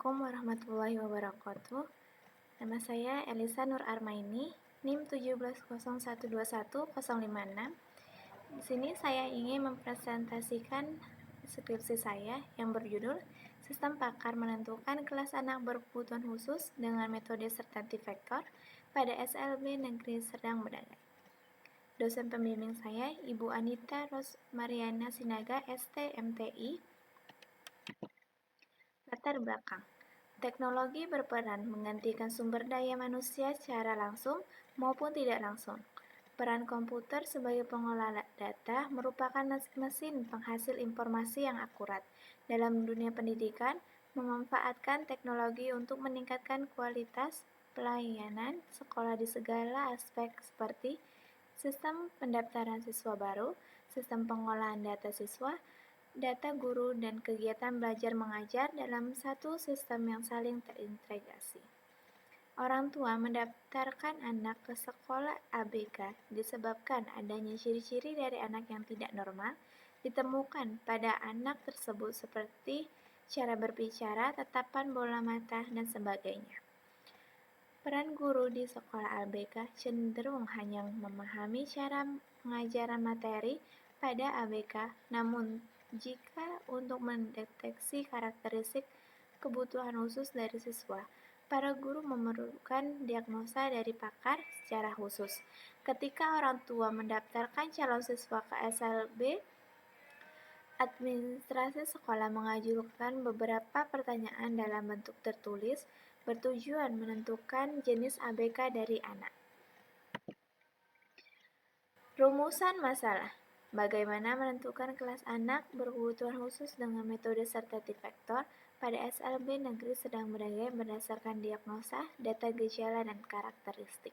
Assalamualaikum warahmatullahi wabarakatuh. Nama saya Elisa Nur Armaini, NIM 170121056. Di sini saya ingin mempresentasikan skripsi saya yang berjudul Sistem Pakar Menentukan Kelas Anak Berkebutuhan Khusus dengan Metode Certainty Factor pada SLB Negeri Serdang Bedagai. Dosen pembimbing saya Ibu Anita Rosmariana Sinaga, ST MTI. Latar belakang. Teknologi berperan menggantikan sumber daya manusia secara langsung maupun tidak langsung. Peran komputer sebagai pengolah data merupakan mesin penghasil informasi yang akurat. Dalam dunia pendidikan, memanfaatkan teknologi untuk meningkatkan kualitas pelayanan sekolah di segala aspek seperti sistem pendaftaran siswa baru, sistem pengolahan data siswa, data guru, dan kegiatan belajar mengajar dalam satu sistem yang saling terintegrasi. Orang tua mendaftarkan anak ke sekolah ABK disebabkan adanya ciri-ciri dari anak yang tidak normal ditemukan pada anak tersebut seperti cara berbicara, tatapan bola mata, dan sebagainya. Peran guru di sekolah ABK cenderung hanya memahami cara pengajaran materi pada ABK, namun jika untuk mendeteksi karakteristik kebutuhan khusus dari siswa, para guru memerlukan diagnosa dari pakar secara khusus. Ketika orang tua mendaftarkan calon siswa ke SLB, administrasi sekolah mengajukan beberapa pertanyaan dalam bentuk tertulis bertujuan menentukan jenis ABK dari anak. Rumusan masalah. Bagaimana menentukan kelas anak berkebutuhan khusus dengan metode Certainty Factor pada SLB Negeri Serdang Bedagai berdasarkan diagnosa, data gejala, dan karakteristik.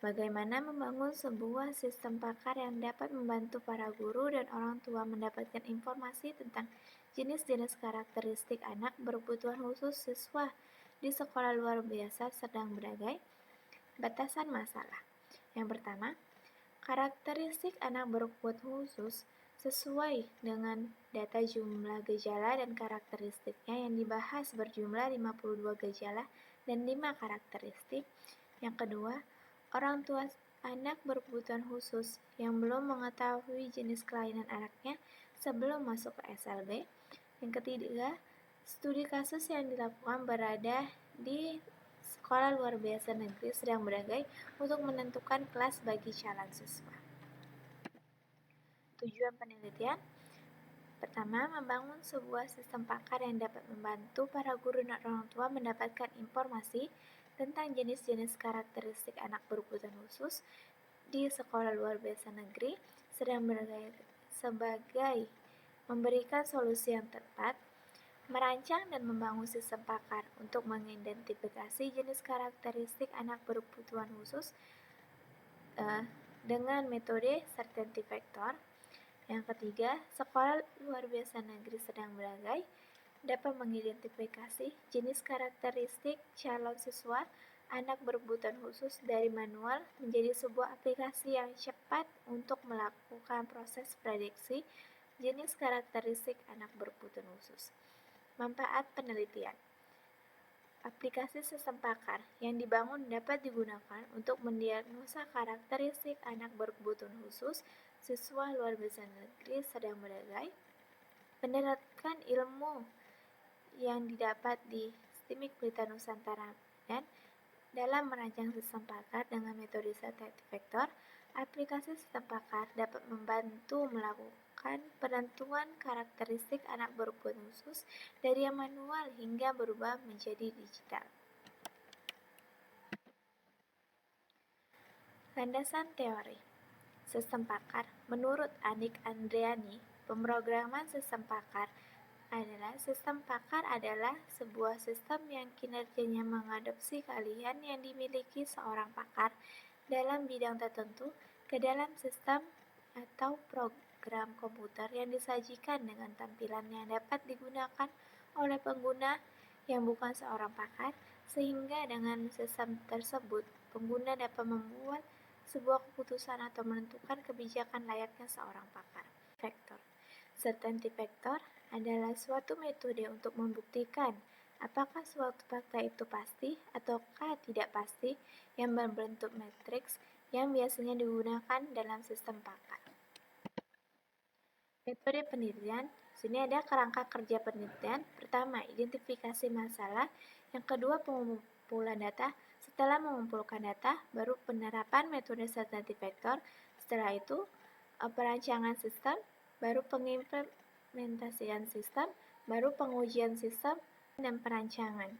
Bagaimana membangun sebuah sistem pakar yang dapat membantu para guru dan orang tua mendapatkan informasi tentang jenis-jenis karakteristik anak berkebutuhan khusus siswa di sekolah luar biasa Serdang Bedagai. Batasan masalah. Yang pertama, karakteristik anak berkebutuhan khusus sesuai dengan data jumlah gejala dan karakteristiknya yang dibahas berjumlah 52 gejala dan 5 karakteristik. Yang kedua, orang tua anak berkebutuhan khusus yang belum mengetahui jenis kelainan anaknya sebelum masuk ke SLB. Yang ketiga, studi kasus yang dilakukan berada di Sekolah Luar Biasa Negeri Serdang Bedagai untuk menentukan kelas bagi calon siswa. Tujuan penelitian: pertama, membangun sebuah sistem pakar yang dapat membantu para guru dan orang tua mendapatkan informasi tentang jenis-jenis karakteristik anak berkebutuhan khusus di Sekolah Luar Biasa Negeri Serdang Bedagai sebagai memberikan solusi yang tepat, merancang dan membangun sistem pakar untuk mengidentifikasi jenis karakteristik anak berkebutuhan khusus dengan metode Certainty Factor. Yang ketiga, Sekolah Luar Biasa Negeri Serdang Bedagai dapat mengidentifikasi jenis karakteristik calon siswa anak berkebutuhan khusus dari manual menjadi sebuah aplikasi yang cepat untuk melakukan proses prediksi jenis karakteristik anak berkebutuhan khusus. Manfaat penelitian: aplikasi sistem pakar yang dibangun dapat digunakan untuk mendiagnosa karakteristik anak berkebutuhan khusus siswa luar biasa negeri Serdang Bedagai, menerapkan ilmu yang didapat di STIMIK Pelita Nusantara dan dalam merancang sistem pakar dengan metode Certainty Factor. Aplikasi sistem pakar dapat membantu melakukan penentuan karakteristik anak berkebutuhan khusus dari yang manual hingga berubah menjadi digital. Landasan teori sistem pakar. Menurut Anik Andriani, pemrograman sistem pakar adalah sebuah sistem yang kinerjanya mengadopsi keahlian yang dimiliki seorang pakar dalam bidang tertentu ke dalam sistem atau program komputer yang disajikan dengan tampilan yang dapat digunakan oleh pengguna yang bukan seorang pakar, sehingga dengan sistem tersebut pengguna dapat membuat sebuah keputusan atau menentukan kebijakan layaknya seorang pakar. Factor. Certainty Factor adalah suatu metode untuk membuktikan Apakah suatu fakta itu pasti ataukah tidak pasti yang berbentuk matriks yang biasanya digunakan dalam sistem pakar. Metode penelitian. Sini ada kerangka kerja penelitian. Pertama, identifikasi masalah. Yang kedua, pengumpulan data. Setelah mengumpulkan data, baru penerapan metode sensitif vektor. Setelah itu, perancangan sistem, baru pengimplementasian sistem, baru pengujian sistem, dan perancangan.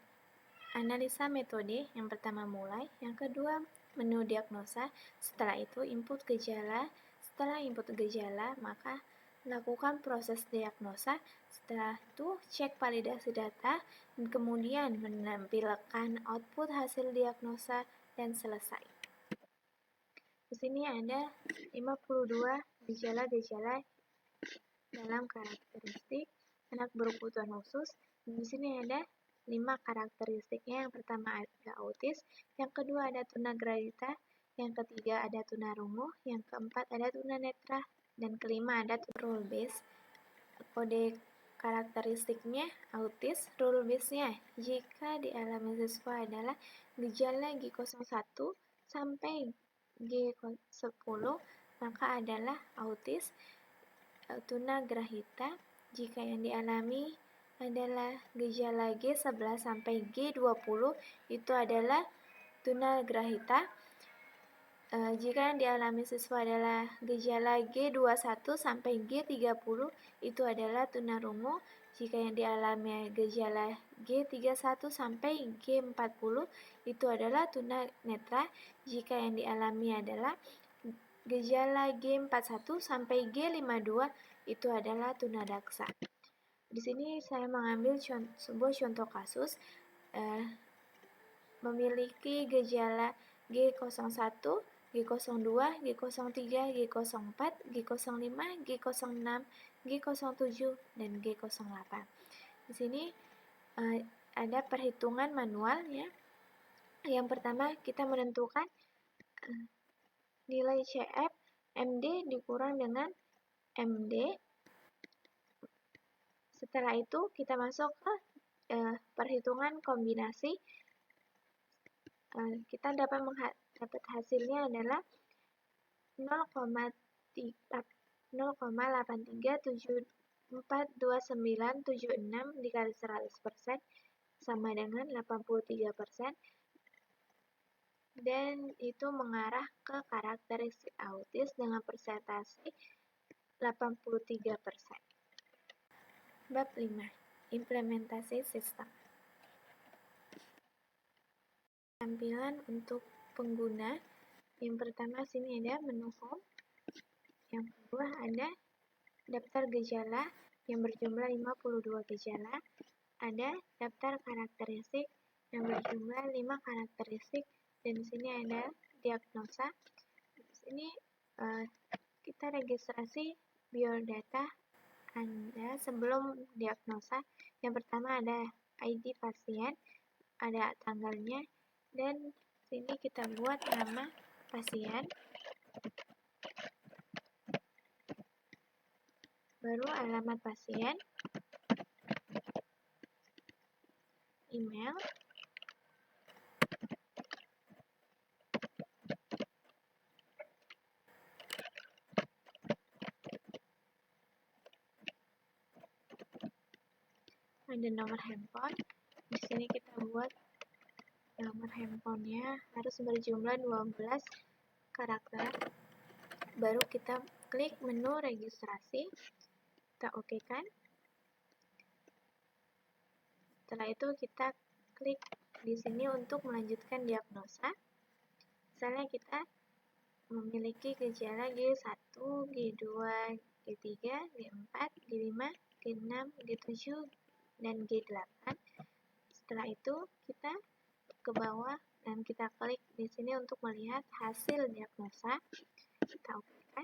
Analisa metode, yang pertama mulai, yang kedua menu diagnosa, setelah itu input gejala, setelah input gejala maka lakukan proses diagnosa, setelah itu cek validasi data, dan kemudian menampilkan output hasil diagnosa dan selesai. Di sini ada 52 gejala-gejala dalam karakteristik anak berkebutuhan khusus. Di sini ada 5 karakteristiknya. Yang pertama ada autis, yang kedua ada tunagrahita, yang ketiga ada tunarungu, yang keempat ada tunanetra, dan kelima ada rule base. Kode karakteristiknya autis, rule base-nya jika dialami siswa adalah gejala G01 sampai G10 maka adalah autis. Tunagrahita jika yang dialami adalah gejala G11 sampai G20 itu adalah tunagrahita. Jika yang dialami siswa adalah gejala G21 sampai G30 itu adalah tunarungu. Jika yang dialami gejala G31 sampai G40 itu adalah tunanetra. Jika yang dialami adalah gejala G41 sampai G52 itu adalah tunadaksa. Di sini saya mengambil sebuah contoh kasus memiliki gejala G01, G02, G03, G04, G05, G06, G07, dan G08. Di sini ada perhitungan manual ya. Yang pertama kita menentukan nilai CF MD dikurang dengan MD. Setelah itu kita masuk ke perhitungan kombinasi. Kita dapat hasilnya adalah 0,83742976 dikali 100% sama dengan 83%. Dan itu mengarah ke karakteristik autis dengan persentase 83%. Bab 5. Implementasi sistem. Tampilan untuk pengguna. Yang pertama sini ada menu home. Yang kedua ada daftar gejala yang berjumlah 52 gejala. Ada daftar karakteristik yang berjumlah 5 karakteristik. Dan di sini ada diagnosa. Di sini kita registrasi biodata Anda sebelum diagnosa. Yang pertama ada ID pasien, ada tanggalnya, dan sini kita buat nama pasien, baru alamat pasien, email, ada nomor handphone. Di sini kita buat nomor handphonenya harus berjumlah 12 karakter. Baru kita klik menu registrasi. Kita oke kan. Setelah itu kita klik di sini untuk melanjutkan diagnosa. Misalnya kita memiliki gejala G1, G2, G3, G4, G5, G6, G7, dan G8. Setelah itu kita ke bawah dan kita klik di sini untuk melihat hasil diagnosa. Kita oke kan.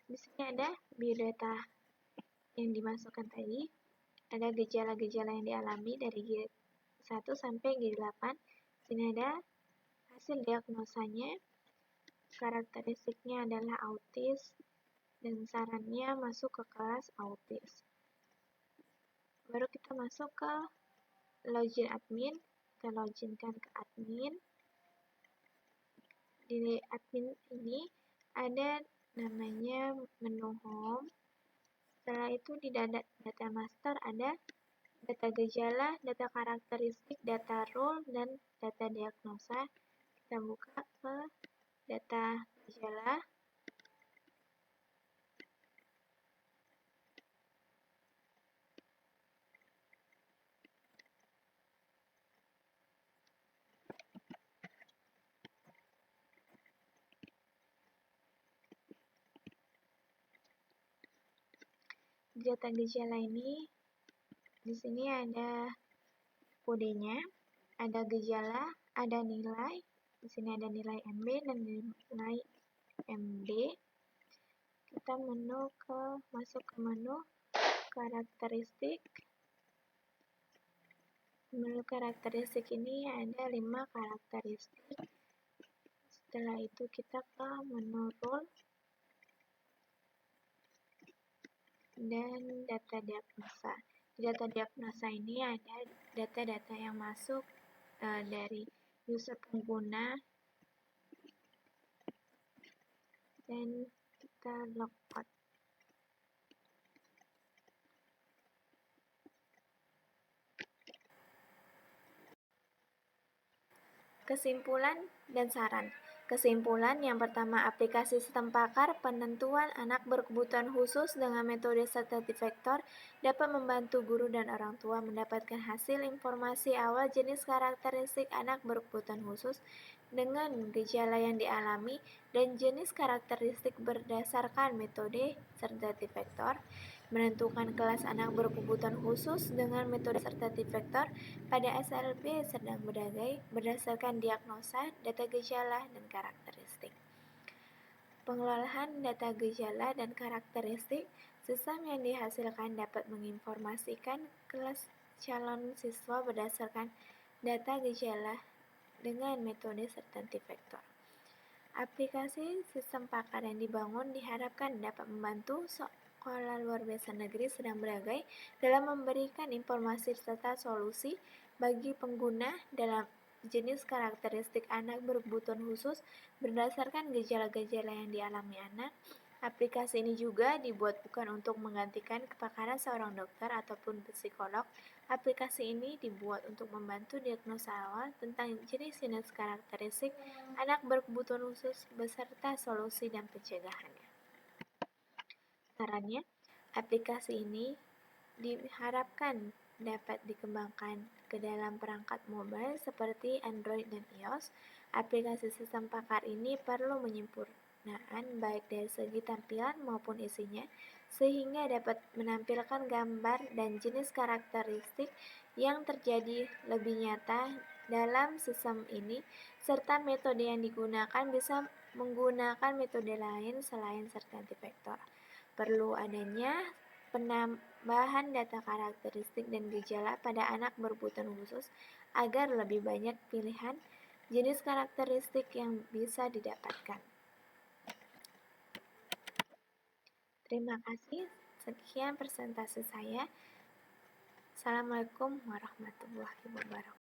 Di sini ada biodata yang dimasukkan tadi. Ada gejala-gejala yang dialami dari G1 sampai G8. Di sini ada hasil diagnosanya. Karakteristiknya adalah autis dan sarannya masuk ke kelas autis. Baru kita masuk ke login admin, kita loginkan ke admin. Di admin ini ada namanya menu home. Setelah itu di data master ada data gejala, data karakteristik, data rule, dan data diagnosa. Kita buka ke data gejala. Data gejala ini di sini ada kodenya, ada gejala, ada nilai. Di sini ada nilai MB dan nilai MD. Kita masuk ke menu karakteristik. Menu karakteristik ini ada 5 karakteristik. Setelah itu kita ke menu rule dan data diagnosa. Di data diagnosa ini ada data-data yang masuk dari user pengguna, dan kita logout. Kesimpulan dan saran. Kesimpulan yang pertama, aplikasi sistem pakar penentuan anak berkebutuhan khusus dengan metode sertati vektor dapat membantu guru dan orang tua mendapatkan hasil informasi awal jenis karakteristik anak berkebutuhan khusus dengan gejala yang dialami dan jenis karakteristik berdasarkan metode sertati vektor. Menentukan kelas anak berkebutuhan khusus dengan metode sertati vektor pada SLB sedang berbagai berdasarkan diagnosa, data gejala, dan karakteristik. Pengelolaan data gejala dan karakteristik, sistem yang dihasilkan dapat menginformasikan kelas calon siswa berdasarkan data gejala dengan metode sertati vektor. Aplikasi sistem pakar yang dibangun diharapkan dapat membantu sekolah luar biasa negeri sedang berbagai dalam memberikan informasi serta solusi bagi pengguna dalam jenis karakteristik anak berkebutuhan khusus berdasarkan gejala-gejala yang dialami anak. Aplikasi ini juga dibuat bukan untuk menggantikan kepakaran seorang dokter ataupun psikolog. Aplikasi ini dibuat untuk membantu diagnosa awal tentang jenis-jenis karakteristik anak berkebutuhan khusus beserta solusi dan pencegahannya. Sarannya, aplikasi ini diharapkan dapat dikembangkan ke dalam perangkat mobile seperti Android dan iOS. Aplikasi sistem pakar ini perlu penyempurnaan baik dari segi tampilan maupun isinya, sehingga dapat menampilkan gambar dan jenis karakteristik yang terjadi lebih nyata dalam sistem ini, serta metode yang digunakan bisa menggunakan metode lain selain sertati vektor. Perlu adanya penambahan data karakteristik dan gejala pada anak berkebutuhan khusus agar lebih banyak pilihan jenis karakteristik yang bisa didapatkan. Terima kasih. Sekian presentasi saya. Assalamualaikum warahmatullahi wabarakatuh.